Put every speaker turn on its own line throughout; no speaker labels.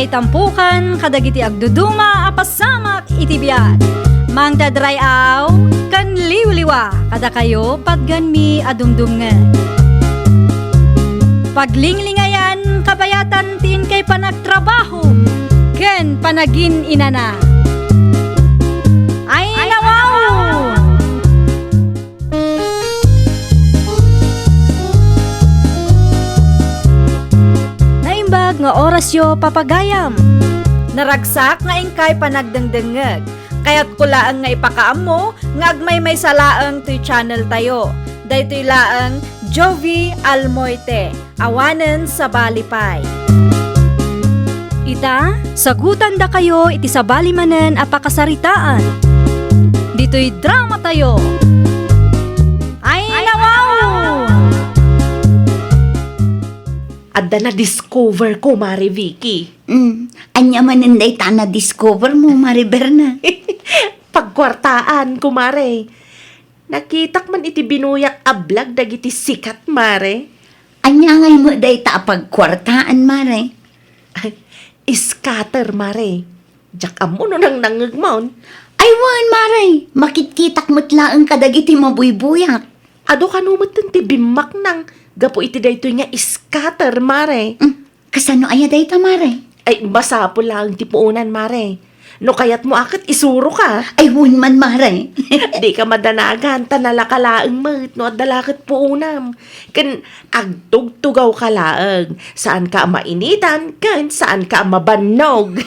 kay tampukan, kadagiti agduduma, apasamak itibiyat. Mang dadrayaw, kan liwliwa, kada kayo patgan mi adumdumngan. Paglinglingayan, kabayatan tin kay panagtrabaho, ken panagin inana. Ay nawaw! Naimbag nga oras yo papagayam. Naragsak nga ingkay panagdengdengeg. Kaya't kulaang nga ipakaam mo, nga agmay may salaang to'y channel tayo. Daytoy laang Jovi Almoite, awanen sa Balipay. Ita, sagutan da kayo iti sa balimanen apakasaritaan. Dito'y drama tayo. Ay nawaw!
Adda na discover ko, Mari Vicky.
Anya maninday ta na discover mo, Mariberna.
Pagkwartaan, kumare. Nakitak man iti binuyak ablag dagiti sikat, Mare.
Anya ngay mo day ta pagkwartaan, Mare.
Scatter, Mare. Diyak amo no nang nangagmaon.
Ay wan, Mare. Makitkitak mo't laang kadagiti mabuybuyak.
Ado kanumot ti bimak nang gapo iti daytoy nga scatter, Mare.
Kasano aya day ta, Mare?
Ay, basa po lang ti puunan, Mare. No kayat mo akit isuro ka.
Ay wan man, Mare.
Di ka madanagan, tanalakalaang mat, no adalakit puunam. Kan agtugtugaw ka laang. Saan ka mainitan, kan saan ka mabanog.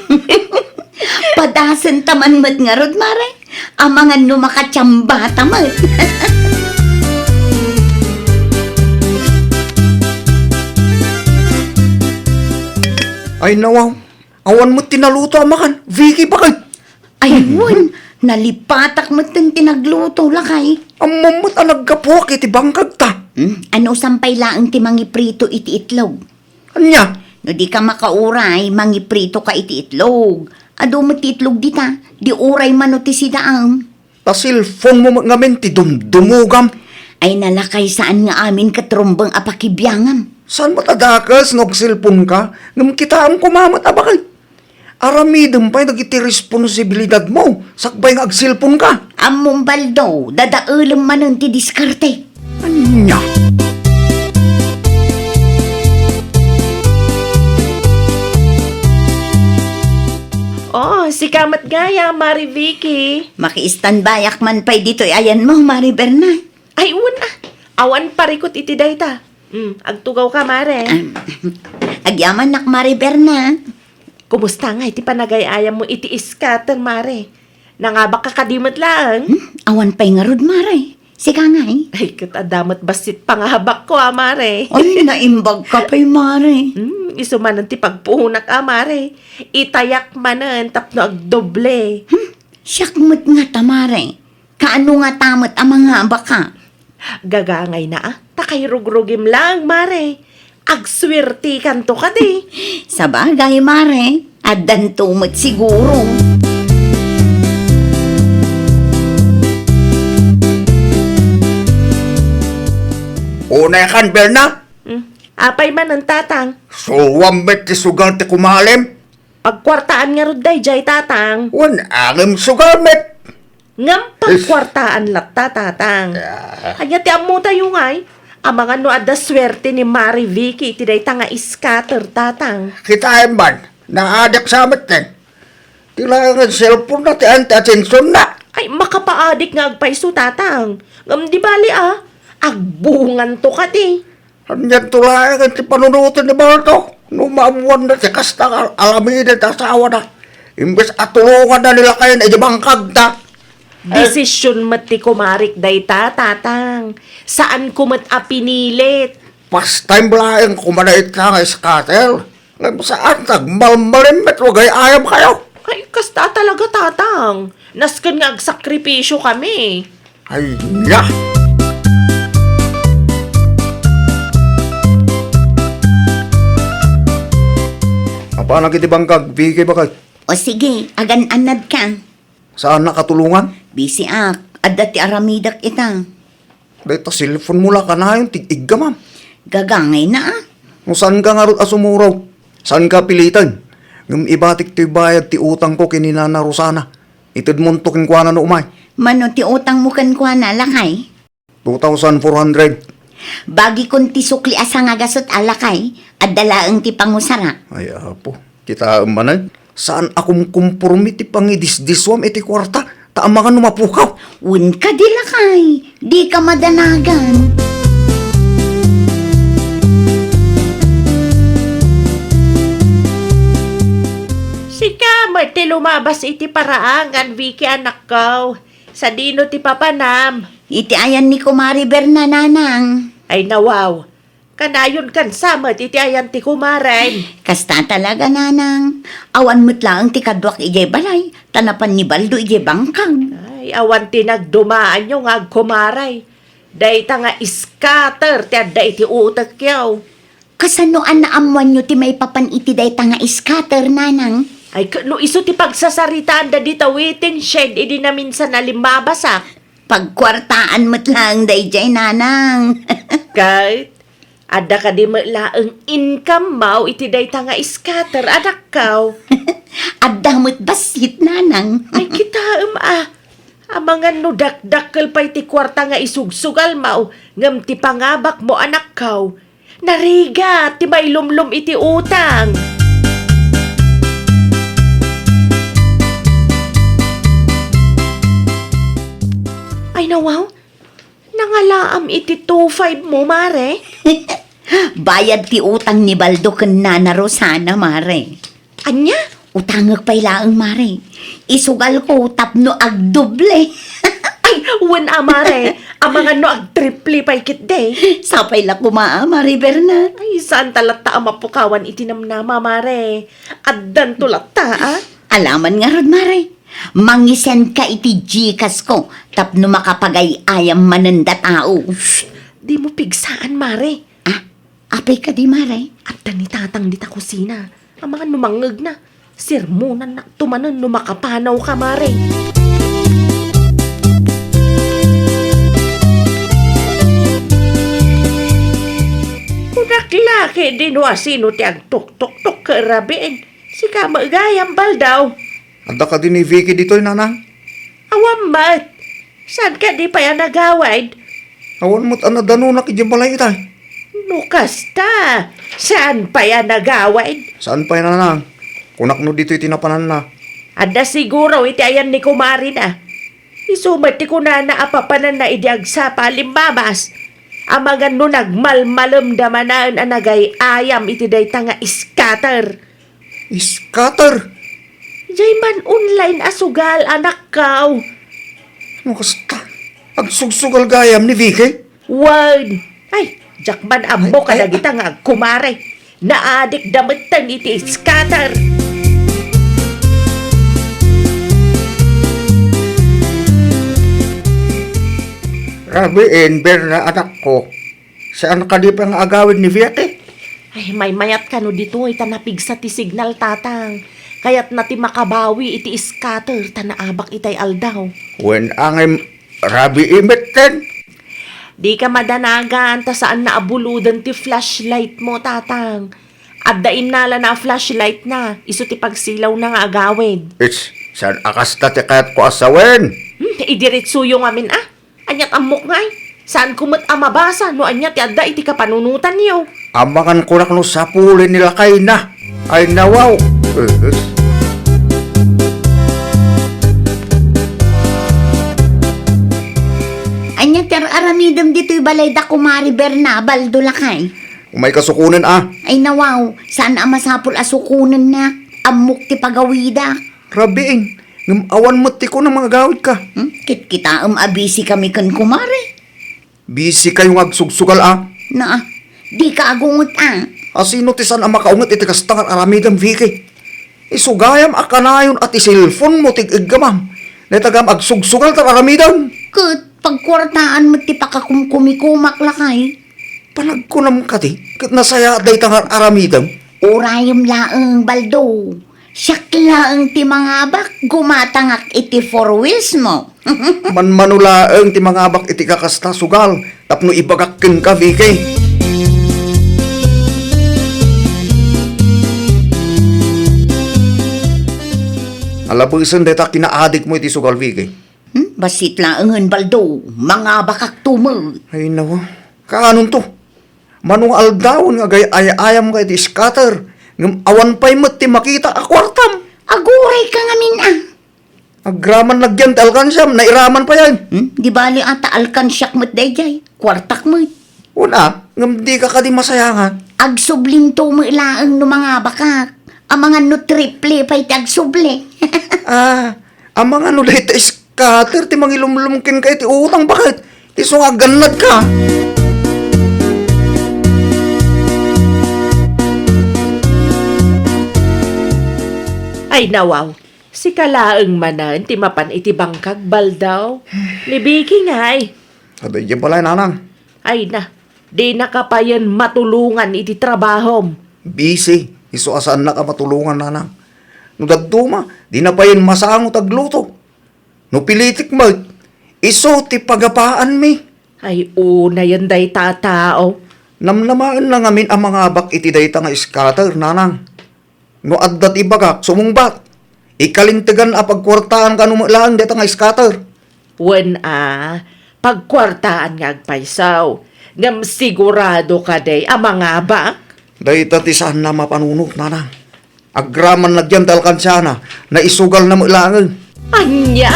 Padasan taman mat nga rod, Mare. Amangan no makatsamba tamat.
Ay nawaw, awan mo tinaluto amakan. Vicky pa kay.
Ay wan, nalipatak mo't tinagluto lakay.
Ang mamot ang nagkapuak iti bangkag ta.
Ano sampay laang ti mangiprito iti itlog?
Anya?
No di ka makauray, mangiprito ka iti itlog. Ado mo ti itlog dita, di uray mano ti sidaang.
Ta cellphone mo ngamen ti dumdumugam.
Ay nalakay saan nga amin katrumbang apakibiyangam.
Saan mo tadakas nog cellphone ka? Ngam kita ang kumamat abakay. Aramidem pa'y nagiti responsibilidad mo. Sakbay nga ag cellphone ka.
Among baldo, dadaulam manon ti diskarte.
Anya?
Oh, si kamat gaya, Mari Vicky.
Maki-standbayak man pa'y dito'y ayan mo, Mariberna.
Ay, una. Awan parikot iti dayta. Agtugaw ka, Mare.
Agyaman nak, Mariberna.
Kumusta nga iti panagayayam mo iti scatter, Mare? Nangabak ka kadimot lang.
Awan pa'y nga rod, Mare. Sika nga eh.
Ay, katadamat basit panghabak ko, Mare.
Ay, naimbag ka pa'y, Mare.
Isumanan ti pagpuhunak, Mare. Itayak manan tapno agdoble.
Siyak mo't nga ta, Mare. Kaano nga tamot ang mga baka?
Gagangay na, takay rugrugim lang, Mare. Agswerte kanto ka di.
Sa bagay, Mare. Adan tumot siguro.
Una kan, Berna.
Apay man ang tatang.
Suwam met ti sugal ti kumalim.
Pagkwartaan nga ruday, jay tatang.
Wan angem sugal met.
Ngam pagkwartaan latta, tatang. Kanya ti amo tayo ngay. Amangan no ada swerte ni Mari Vicky, ti day nga scatter, tatang.
Kita man. Naadak sa amat din. Tilangan cellphone na ti anti-attention na.
Ay, makapaadik nga agpaiso, tatang. Ngam di bali agbungan to ka di.
Anyan tulangan ti panunutin ni Barto. Numamuan na ti kasta alamida ta asawa na. Imbes atulungan na nila kayo na bangkag ta.
Desisyon mati kumarik day tatang. Saan kumat apinilit?
Past time laing kumanait ka nga scatter. Saan nagmalmalim met wagay ayam kayo.
Ay, kasta talaga tatang. Naskan nga agsakripisyo kami.
Ay niya. Paano kiti bangkag? Bigay ba kay?
O sige, agan-anad ka.
Saan nakatulungan?
Busy ak, adda ti aramidak ita.
Dahil cellphone mo lang ka na yung tig-igga, ma'am.
Gagangay na ah.
Kung saan ka nga rin asumuraw? Saan ka pilitan? Ngam ibatik ti bayad ti utang ko kininana Rosana. Itid muntokin ko na no umay.
Mano ti utang mo kan kwa na lakay?
2,400.
Bagi kon ti sukli asa nga gasot alakay, at dalaang ti pangusara.
Ay, apo. Kita manag. Saan akong kumpurmi ti pangidisdiswam iti kwarta? Taang mga numapukaw.
Un ka di lakay, di ka madanagan.
Sika, ti lumabas iti paraangan, Vicky anak ko. Sa dino ti papanam.
Iti ayan ni Kumari Berna nanang.
Ay nawaw. Kanayon kan sama iti ayan ti kumaren.
Kasta talaga nanang. Awan mo't lang ti kadwak ijay balay. Tanapan ni Baldo ijay bangkang.
Ay, awan ti nagdumaan yung agkumaray. Day ta nga scatter, ti adda iti utak yaw.
Kasanoan na amuan nyo ti may papan iti day tanga scatter nanang.
Ay, no iso ti pagsasaritaan da dita waiting shed, idi na minsan nalimbabasak.
Pagkwartaan mo't lang day jay nanang.
Kahit, ada ka di laang income mau, iti day ta nga scatter, anak kaw.
Adda mo't basit nanang.
Ay, kita Amangan no dakdakkel pa iti kwarta nga isugsugal mau, ngam ti pangabak mo anak kaw. Nariga, ti may lumlum iti utang. Ay nawaw, nangalaam iti 2.5 mo, mare.
Bayad ti utang ni Baldo ken Nana Rosana, mare.
Anya?
Utangag pa'y laang, mare. Isugal ko tapno agdoble.
Ay, wen amare, amangan no ag triple pa ikit de.
Sapay la kumaa, Mari Berna.
Ay, saan talata ang mapukawan itinamnama, mare? Addan tulata,
Alaman nga rod, mare. Mangisen ka iti Gcash ko tapno makapagay ayam mananda tao.
Di mo pigsaan, mare.
Ah, apay ka di, mare.
Addan ni tatang dita kusina. Ang mga numangag na. Sirmunan na tumanan no makapanaw ka, mare. Unaklaki di no asino ti agtok-tok-tok karabiin. Sika magayang baldaw.
Anda ka din ni Vicky dito'y nanang.
Awamat. Saan ka di pa yan nagawad?
Awan mo't anadanunak iti balay itay.
Nukasta. Saan pa yan nagawad?
Saan pa yan nanang? Kunak no dito'y tinapanan na.
Ada siguro iti ayan ni kumari na. Isumat ti kunana apapanan na idiagsa palimbabas. Amagan no nagmalmalam damanaan anagay ayam iti dayta nga scatter.
Scatter!
Jay man online asugal anak kaw.
Ano kasta? Agsugal gayam ni Vicky?
Word. Ay, jakman ambo ka na kita nga kumare. Naadik damitan iti scatter.
Rabiin, Berna, anak ko. Saan ka di pa nga agawin ni Vicky?
Ay, may mayat ka no dito ita napigsa ti signal tatang. Kaya't nati makabawi iti scatter tanaabak itay aldaw.
When ang rabiin beten?
Di ka madanagan ta saan naabuludan ti flashlight mo tatang. Addain nala na flashlight na. Iso ti pagsilaw na nga agawid.
It's, saan akasta ti kayat ko asawin?
Idiritsuyo nga min Anyat amok nga Saan kumot amabasa no anyat ti adda iti kapanunutan niyo.
Amangan kunak no sapulin nila kay na. Ay nawaw.
Anya ter aramidam dito'y balay da Kumari Berna, Baldo lakay.
May kasukunan
Ay nawaw, saan ang masapul asukunan na? Amok ti pagawida.
Rabiin, ngam awan mo ti ko ng mga gawid ka.
Kit-kita abisi kami kan Kumari.
Busy kayong agsugsugal
Na, di ka agungot
Asino ti saan ang makaungat iti kastangan aramidam Vicky. Isugayam akanayon at isilfon mo tig iggamam. Netagam agsugsugal tar aramidam.
Kat pagkwartaan mo ti pakakumkumikumak lakay.
Panagkunam ka ti, kat nasaya day tangar aramidam.
Urayam laang Baldo. Siyak laang ti mga bak gumatangak iti four wheels mo.
Manmanulaeng ti mga abak iti kakasta sugal. Tapno ibagakin ka Vicky. Alabusan deta kinaadik mo iti sugal, Vicky.
Basit laangan baldo, mga bakak tumo.
Ay nawa, kaanon to? Manong aldawon nga gay ayam ka iti scatter. Ngam awan pa'y ti makita akwartam.
Aguray ka ngamin
Agraman nagyan ti alkansyam, nairaman pa yan.
Di bali ata alkansyak mo't dayjay, kwartak mo.
Una, ngam di ka kadi masayangan.
Agsubling to mo ilaang no mga bakak. Ang mga no triple pa'y tagsuble.
Ang mga nulay ti scatter, ti mangilumlumkin ka iti utang, bakit? Ti sungaganad ka.
Ay nawaw, si kalaang manan ti mapan iti bangkag baldaw. Ni Vicky ngay.
Aday, di pala nanang.
Ay na, di nakapayan matulungan iti trabahom.
Busy. Iso asaan na ka matulungan, nanang. No daduma, di na pa yun masango tagluto. No pilitik mo, iso ti pagapaan mi.
Ay una yan day tatao.
Namnamaan na ngamin ang mga bak iti dayta nga scatter, nanang. No addat ibagak, sumungbat. Ikalintigan a pagkwartaan ka numulaan dayta nga scatter.
Wen pagkwartaan nga agpaysaw. Ngam sigurado ka day ang mga bak.
Dayta ti saan na mapanunot, nanang. Agraman nagyan talkan siya na isugal na mulangan.
Anya!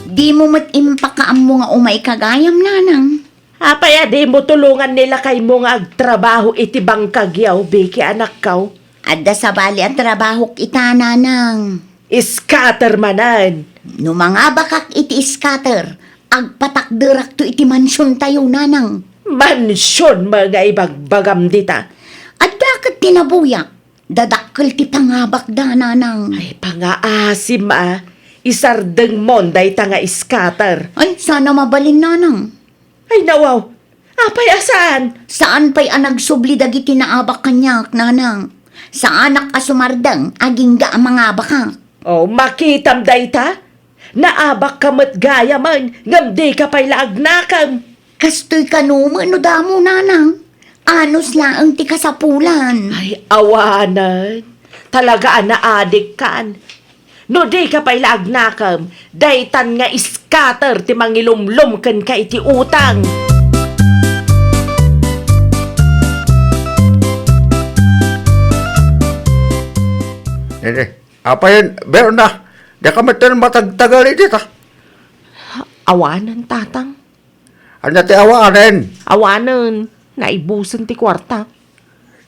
Di mo mat impakaam mo nga umay kagayam nanang.
Apaya di mo tulungan nila kay mo nga agtrabaho iti bangkagyaw, Vicky anak kaw.
Adda sa bali ang trabaho kita nanang.
Scatter manan.
No mga bakak iti scatter, agpatakderak to iti mansyon tayo nanang.
Mansyon mga ibagbagam dita.
At bakit tinabuyak? Dadakkel ti pangabak da nanang.
Ay pangaasim isardeng monday ta nga scatter.
Ay, sana mabalin nanang.
Ay nawaw, apay asaan?
Saan pa'y anagsubli dagiti naabak kanyak nanang? Sa anak asumardang aging ga ang mga bakak.
Oh, makitam dayta? Naabak ka mat gaya man, ngam di ka pa'y laagnakam.
Kastoy kanuman no damo nanang. Anos laang ti kasapulan.
Ay awanan, talaga naadik kan. No di ka pa'y laagnakam, daytan nga scatter ti mangilumlum ken ka iti utang.
Apa yun? Meron na. Di ka matan matagtagal dito.
Awanan tatang,
Ano ti awanen?
awanan, naibusan ti kwarta.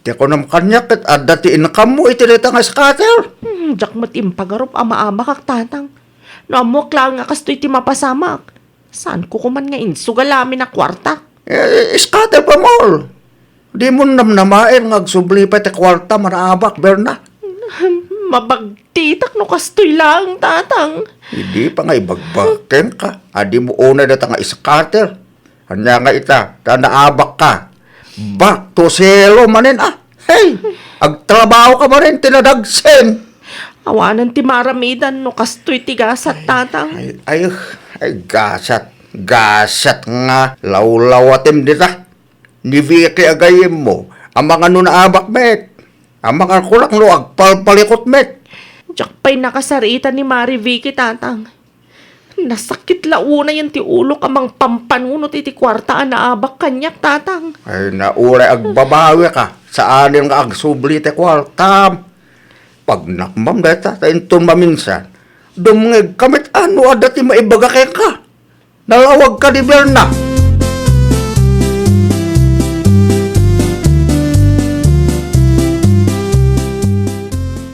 Di ko nam kanyak at adda ti income mo iti dito nga scatter.
Jak matim pagarup ama-ama kak tatang. No amok lang nga kastoy ti mapasamak. Saan ko kuman nga insugalamin na kwarta?
Scatter pa mo. Di mo namnamain nga agsubli pa ti kwarta manaabak, Berna.
Mabagtitak no kastoy lang tatang.
Hindi pa nga ibagbaken ka. Adi mo una dito nga scatter. Hanya nga ita, naabak ka. Back to zero manin Hey, agtrabaho ka manin, tinadagsen.
Awanan ti maramidan no kastoy ti gasat tatang.
Ay, gasat. Gasat nga. Lawlawatim dita. Ni Vicky agayim mo. Ang mga nunaabak, met. Ang mga kulak no, agpalpalikot, met.
Jak pa'y nakasarita ni Mari Vicky tatang. Nasakit launa yan ti ulok amang pampanunot iti kwarta na abak kanyak tatang.
Ay, naulay agbabawi ka. Sa anin nga agsubli te kwartam. Pag nakmam data, taintun maminsan. Dumngeg kamit ano adati maibagakay ka. Nalawag ka di Berna.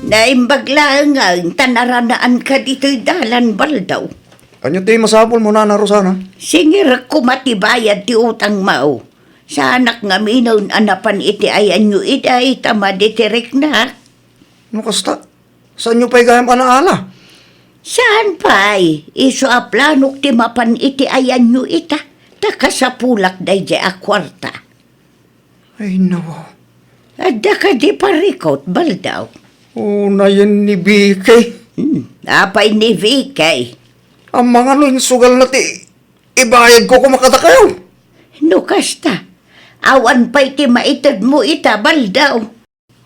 Naimbaglaan nga, tanaranaan ka dito'y dalan baldaw.
Anyo ti masapol mo na Rosana?
Singir ko matibayad ti utang mao. Sa anak nga minon anapan iti ayan nyo iday tamaditirik na.
Ano kasta? Saan nyo pa'y gayam anaala?
Saan pa'y? Iso a planok ti mapan iti ayan nyo ita. Takasapulak day di a kwarta.
Ay, nawa.
Adda ka di parikot baldaw.
Una yan ni Vicky.
Apay ni Vicky.
Ang mga no, sugal na ti ibayad ko kumakata kayo.
No kasta. Awan pa iti maitad mo ita, baldaw.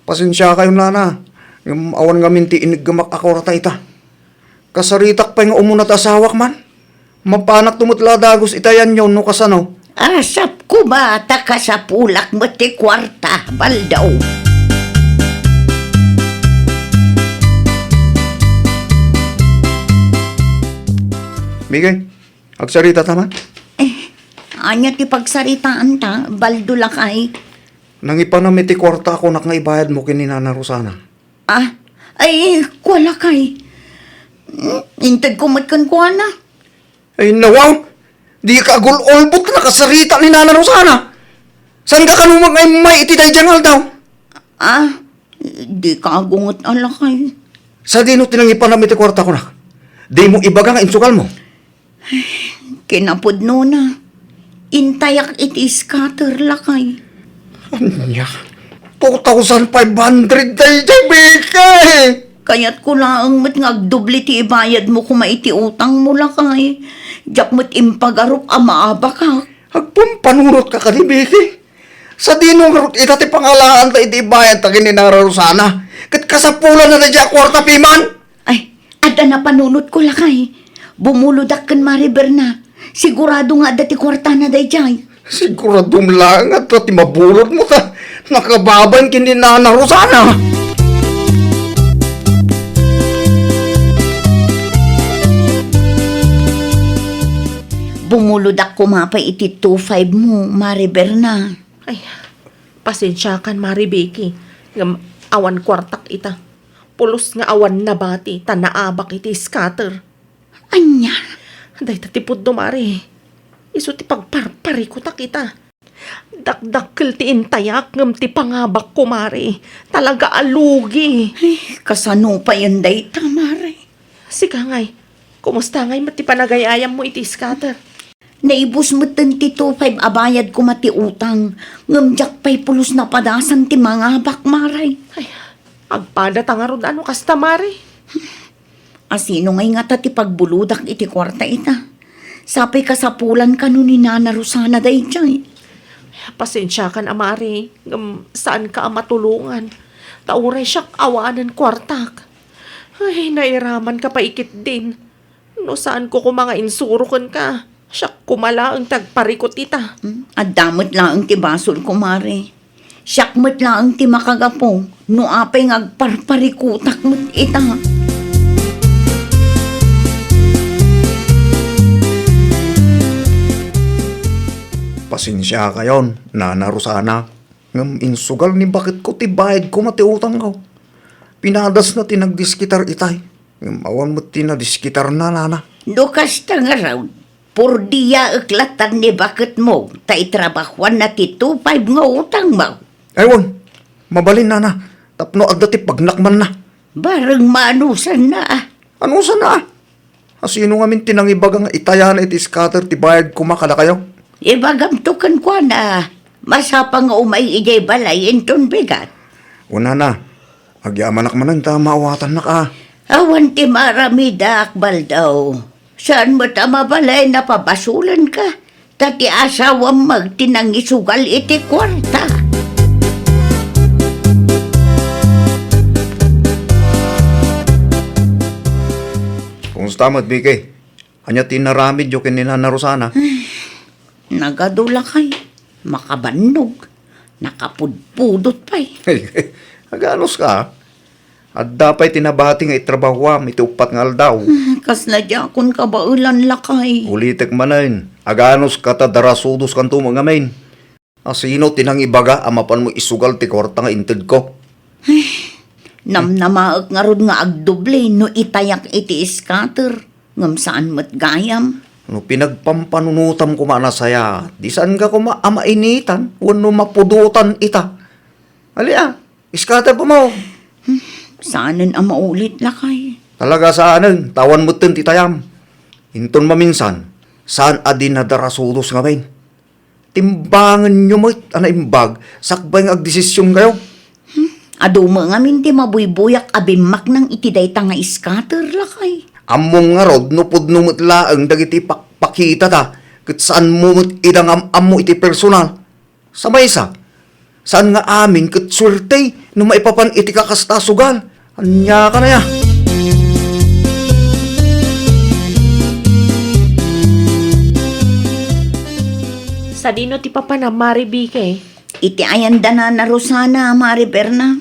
Pasensya kayo, nana. Yung awan nga minti iniggamak ako rata ita. Kasaritak pa yung umunat asawak man. Mapanak tumutla dagos itayan yun no kasano.
Asap kumata ka sa pulak mo ti kwarta, baldaw.
Bigay, agsarita taman.
Anya ti pagsaritaan ta, baldo lakay.
Nang ipanamiti kwarta ako nak nga ibayad mo kini Nana Rosana.
Ah, ay, kuwala kay. Intad ko matkan kuha na.
Ay nawaw, di ka agul-olbot na kasarita ni Nana Rosana. San ka kanumag ay may itiday jangal daw?
Ah, di ka agungot alakay.
Sa dino tinang ipanamiti kwarta ko nak. Di mo ibaga nga insukal mo.
Kinapod no na. Intayak iti scatter lakay.
Anya, 2,500 tayo bigay.
Kaya't ko lang mat ngagdubli ti ibayad mo kung maiti utang mo lakay. Diyak mat impagarok amaaba ka.
Agpampanurot ka kanibiki. Sa dinong rut itati pangalaan ta iti bayan ta kini Nana Rosana. Kat kasapulan na na diya kwarta piman.
Ay, ada na panunot ko lakay. Bumuludak kan Mariber na. Sigurado nga dati kwarta na day jay.
Siguradong lang at ti mabulot mo ta. Nakababan kini Nana Rosana.
Bumuludak ko mapay iti 2.5 mo, Mariber na.
Ay, pasensya kan Mari Becky. Ngam awan kwartak ita. Pulos nga awan na bati, tanaabak iti scatter.
Anya,
Day tatipod do Mari. Iso ti pagparpari ko takita. Dakdakkel ti intayak ngam ti pangabak ko Mari. Talaga alugi.
kasano pa yan day tamare.
Sika ngay, kumusta ngay mati panagayayam mo iti scatter?
Naibus mo 22.5 abayad ko mati utang. Ngamjak pa'y pulos na padasan ti mga bakmaray.
Ay, agpada tangarod ano kasta Mari.
Asino ngay nga ti pagbuludak iti kwarta ita. Sapay kasapulan ka nun ni Nana Rosana day jay.
Pasensya kan Amari. Ngam saan ka matulungan? Tauray siyak awanan kwartak. Ay, nairaman ka pa ikit din. No saan ko mga insurukan ka? Siyak kumala ang tagparikot ita.
At damot lang ang ti basol kumare. Siyakmat lang ang ti makagapo. No apay ngagparparikutak mo't ita.
Pasensya kayon, Nana Rosana. Ngam insugal ni bakit ko ti bayad ko mati utang ko. Pinadas na tinagdiskitar itay. Ngam awan mo tinadiskitar na Nana.
Dukas tang araw. Por diya iklatan ni bakit mo. Tay trabahuan na ti 2.5 nga utang mo.
Ewan, mabalin Nana. Tapno agdati pagnakman na.
Barang maanusan na ah.
Ano sa na? Asino nga min tinangibaga nga itaya na iti scatter ti bayad ko makala kayo?
Ibagamtukan ko na. Masapang nga umay ijay balay inton bigat.
Una na. Agyamanak manan ta maawatan na ka.
Awan ti maramida akbal daw. Saan mo tama balay na pabasulan ka? Tati asawang magtinangisugal iti kwarta.
Kumusta mat, Bikay? Anya tinaramid yo kin ni Nana Rosana.
Nagadula kay. Makabannog. Nakapudpudot pa'y.
Aganos ka? At dapat tinabati nga itrabahwam, iti upat nga aldaw.
Kas na akon kabaulan lakay.
Ulitek manayin, aganos kata darasudos kanto mga main. Asino tinang ibaga, amapan mo isugal ti kwarta nga inted ko.
Namnamaak nga rod nga agdoble no itayak iti scatter. Ngam saan mo't gayam.
No pinagpampanunutam ko manasaya, di saan ka ko amainitan, wano mapudutan ita. Alia, iskata po mo.
Saanan ang maulit lakay.
Talaga saanan, tawan mo ti tayam. Inton maminsan, saan adin na darasudos nga main. Timbangan nyo mo anaimbag, sakbay nga agdesisyon kayo.
Aduma nga minti mabuybuyak abimak ng itiday nga scatter lakay.
Among nga rod, no pudno mo't laang dagiti pakita ta, kat saan mo mo't idang amo iti personal. Sa maysa, saan nga amin kat swerte no maipapan iti kakastasugal? Anya ka na ya.
Sa dino ti papa na maribike.
Iti ayan da na Rosana, Mari Berna.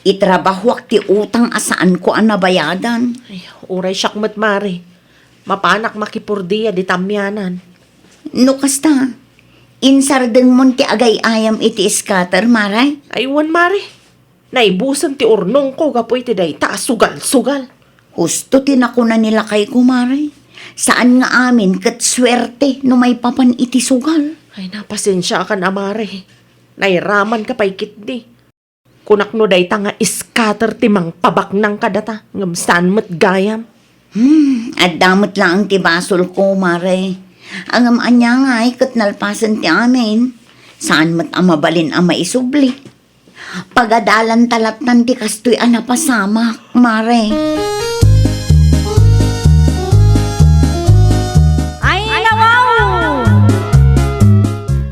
Itrabahwak ti utang asaan ko ang nabayadan.
Ay, uray syakmat mari. Mapanak makipurdiya di tamyanan.
No kasta, insardeng mon ti agay ayam iti scatter, Maray.
Aywan mari. Naibusan ti urnong ko kapoy ti day ta sugal-sugal.
Husto tinakunan nila kay Maray. Saan nga amin kat swerte no may papan iti sugal.
Ay, napasensya ka na, Mare. Nairaman ka pa'y kitdi. Kunak no day ta nga iskater timang pabak ng kadata. Ngamsan mo't gayam.
At damot lang ang tibasol ko, Maray. Ang anya nga ay kat nalpasan ti amin. Saan mat ang mabalin ang maisubli. Pagadalan talatan ti kastoy ang napasamak, Maray.
Ay, nawaw!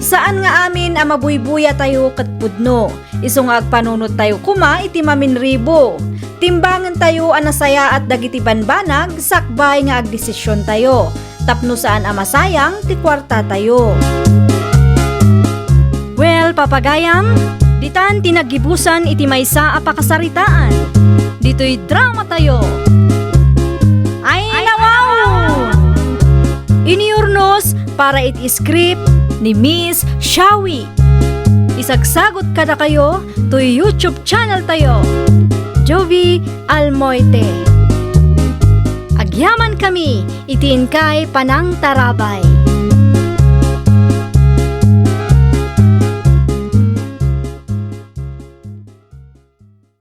Saan nga amin ang mabuybuya tayo kat pudno? Iso nga agpanunod tayo kuma iti maminribo. Timbangan tayo anasaya at dagiti banbanag, sakbay nga agdesisyon tayo. Tapno saan ang masayang, ti kwarta tayo. Well, papagayam, ditan tinagibusan iti maysa a pakasaritaan. Dito'y drama tayo. Ay, nawaw! Iniurnos para iti script ni Miss Shawi. Isagsagot kada kayo to YouTube channel tayo. Jovi Almoite. Agyaman kami, itiin kay Panang Tarabay.